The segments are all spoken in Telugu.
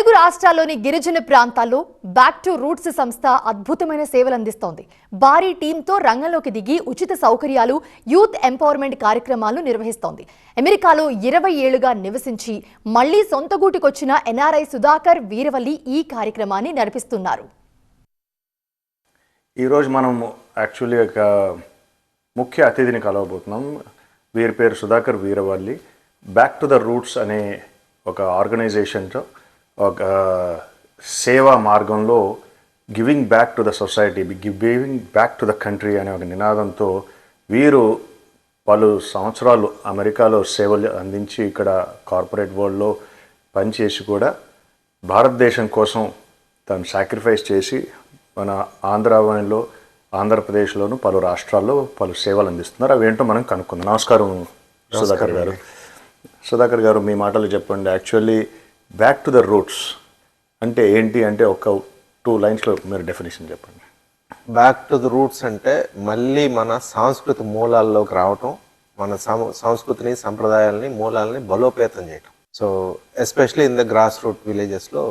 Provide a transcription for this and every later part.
తెలుగు రాష్ట్రాల్లోని గిరిజన ప్రాంతాల్లో బ్యాక్ టు రూట్స్ సంస్థ అద్భుతమైన సేవలు అందిస్తోంది. భారీ టీంతో రంగంలోకి దిగి ఉచిత సౌకర్యాలు, యూత్ ఎంపవర్మెంట్ కార్యక్రమాలను నిర్వహిస్తోంది. అమెరికాలో 20 ఏళ్లుగా నివసించి మళ్లీ సొంత గూటికొచ్చిన ఎన్ఆర్ఐ సుధాకర్ వీరవల్లి ఈ కార్యక్రమాన్ని నడిపిస్తున్నారు. ఈరోజు మనం యాక్చువల్లీ ఒక ముఖ్య అతిథిని కలవబోతున్నాం. వీరి పేరు Sudhakar Veeravalli. Back to the roots అనే ఒక ఆర్గనైజేషన్తో ఒక సేవా మార్గంలో giving back to the society, giving back to the country అనే ఒక నినాదంతో వీరు పలు సంవత్సరాలు అమెరికాలో సేవలు అందించి ఇక్కడ కార్పొరేట్ వరల్డ్లో పనిచేసి కూడా భారతదేశం కోసం తను సాక్రిఫైస్ చేసి మన ఆంధ్రాలో, ఆంధ్రప్రదేశ్లోను పలు రాష్ట్రాల్లో పలు సేవలు అందిస్తున్నారు. అవేంటో మనం కనుక్కుందాం. నమస్కారం సుధాకర్ గారు. సుధాకర్ గారు, మీ మాటలు చెప్పండి. Actually back to the roots అంటే ఏంటి అంటే ఒక 2 లైన్స్లో మీరు డెఫినేషన్ చెప్పండి. బ్యాక్ టు ద రూట్స్ అంటే మళ్ళీ మన సాంస్కృతిక మూలాల్లోకి రావటం, మన సంస్కృతిని, సంప్రదాయాలని, మూలాలని బలోపేతం చేయటం. So especially in the grass root విలేజెస్లో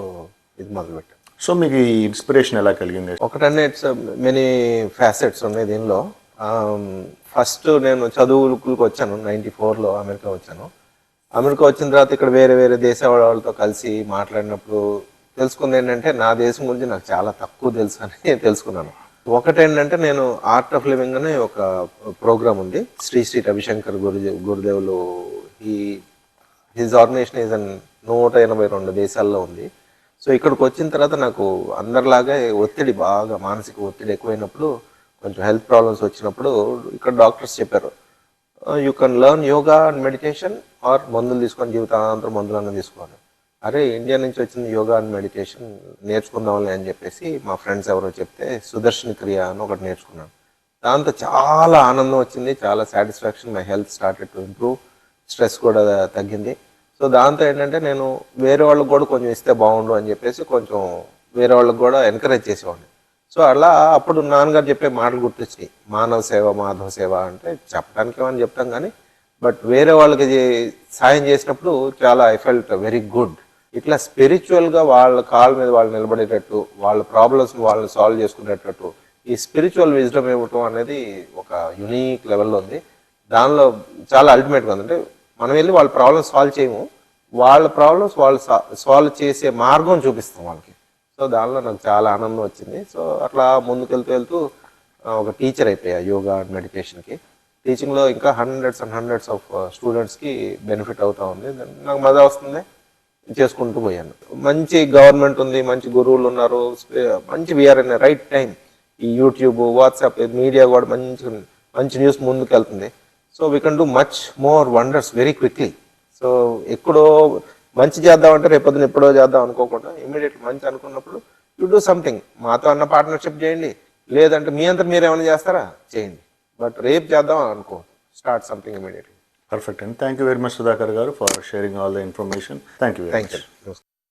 ఇది మొదలుపెట్టాం. సో మీకు ఈ ఇన్స్పిరేషన్ ఎలా కలిగింది? ఒకటనే ఇట్స్ మెనీ ఫ్యాసెట్స్ ఉన్నాయి దీనిలో. ఫస్ట్ నేను చదువులకు వచ్చాను, 94లో అమెరికా వచ్చాను. అమెరికా వచ్చిన తర్వాత ఇక్కడ వేరే వేరే దేశాల వాళ్ళతో కలిసి మాట్లాడినప్పుడు తెలుసుకుంది ఏంటంటే నా దేశం గురించి నాకు చాలా తక్కువ తెలుసు అని తెలుసుకున్నాను. ఒకటేంటంటే నేను ఆర్ట్ ఆఫ్ లివింగ్ అనే ఒక ప్రోగ్రామ్ ఉంది, శ్రీ రవిశంకర్ గురుదేవులు. హిజ్ ఆర్గనైజేషన్ ఈజ్ 182 దేశాల్లో ఉంది. సో ఇక్కడికి వచ్చిన తర్వాత నాకు అందరిలాగా ఒత్తిడి, బాగా మానసిక ఒత్తిడి ఎక్కువైనప్పుడు, కొంచెం హెల్త్ ప్రాబ్లమ్స్ వచ్చినప్పుడు ఇక్కడ డాక్టర్స్ చెప్పారు, you can learn yoga and meditation are మందులు తీసుకొని జీవితాంతరం మందులన్నా తీసుకోవాలి. అరే, ఇండియా నుంచి వచ్చిన యోగా అండ్ మెడిటేషన్ నేర్చుకుందాంలే అని చెప్పేసి మా ఫ్రెండ్స్ ఎవరో చెప్తే సుదర్శన క్రియ అని ఒకటి నేర్చుకున్నాను. దాంతో చాలా ఆనందం వచ్చింది, చాలా satisfaction. My health started to improve, stress కూడా తగ్గింది. సో దాంతో ఏంటంటే నేను వేరే వాళ్ళకి కూడా కొంచెం ఇస్తే బాగుండు అని చెప్పేసి కొంచెం వేరే వాళ్ళకి కూడా ఎంకరేజ్ చేసేవాడిని. సో అలా అప్పుడు నాన్నగారు చెప్పే మాటలు గుర్తొచ్చాయి, మానవ సేవ మాధవ సేవ అంటే చెప్పడానికి ఏమని చెప్తాం కానీ, బట్ వేరే వాళ్ళకి సాయం చేసినప్పుడు చాలా ఐ ఫెల్ట్ వెరీ గుడ్. ఇట్లా స్పిరిచువల్గా వాళ్ళ కాళ్ళ మీద వాళ్ళు నిలబడేటట్టు, వాళ్ళ ప్రాబ్లమ్స్ వాళ్ళు సాల్వ్ చేసుకునేటట్టు ఈ స్పిరిచువల్ విజ్డమ్ ఇవ్వటం అనేది ఒక యునీక్ లెవెల్లో ఉంది. దానిలో చాలా అల్టిమేట్గా ఉంది. అంటే మనం వెళ్ళి వాళ్ళ ప్రాబ్లమ్స్ సాల్వ్ చేయము, వాళ్ళ ప్రాబ్లమ్స్ వాళ్ళు సాల్వ్ చేసే మార్గం చూపిస్తాం వాళ్ళకి. సో దానిలో నాకు చాలా ఆనందం వచ్చింది. సో అట్లా ముందుకెళ్తూ ఒక టీచర్ అయిపోయా యోగా అండ్ మెడిటేషన్కి. టీచింగ్లో ఇంకా హండ్రెడ్స్ అండ్ హండ్రెడ్స్ ఆఫ్ స్టూడెంట్స్కి బెనిఫిట్ అవుతూ ఉంది. నాకు మజా వస్తుంది, చేసుకుంటూ పోయాను. మంచి గవర్నమెంట్ ఉంది, మంచి గురువులు ఉన్నారు, మంచి వీఆర్ ఇన్ రైట్ టైం. ఈ యూట్యూబ్, వాట్సాప్, మీడియా కూడా మంచి న్యూస్ ముందుకు వెళ్తుంది. So we can do much more wonders very quickly. So ఎక్కడో మంచి చేద్దామంటే రేపొద్దున ఎప్పుడో చేద్దాం అనుకోకుండా ఇమీడియట్లీ మంచి అనుకున్నప్పుడు యూ డూ సంథింగ్. మాతో అన్న పార్ట్నర్షిప్ చేయండి, లేదంటే మీ అంతా మీరు ఏమైనా చేస్తారా చేయండి, బట్ రేపు చేద్దాం అనుకో, స్టార్ట్ సంథింగ్ ఇమీడియట్లీ. పర్ఫెక్ట్ అండి. Thank you very much Sudhakar గారు for sharing all the information. Thank you.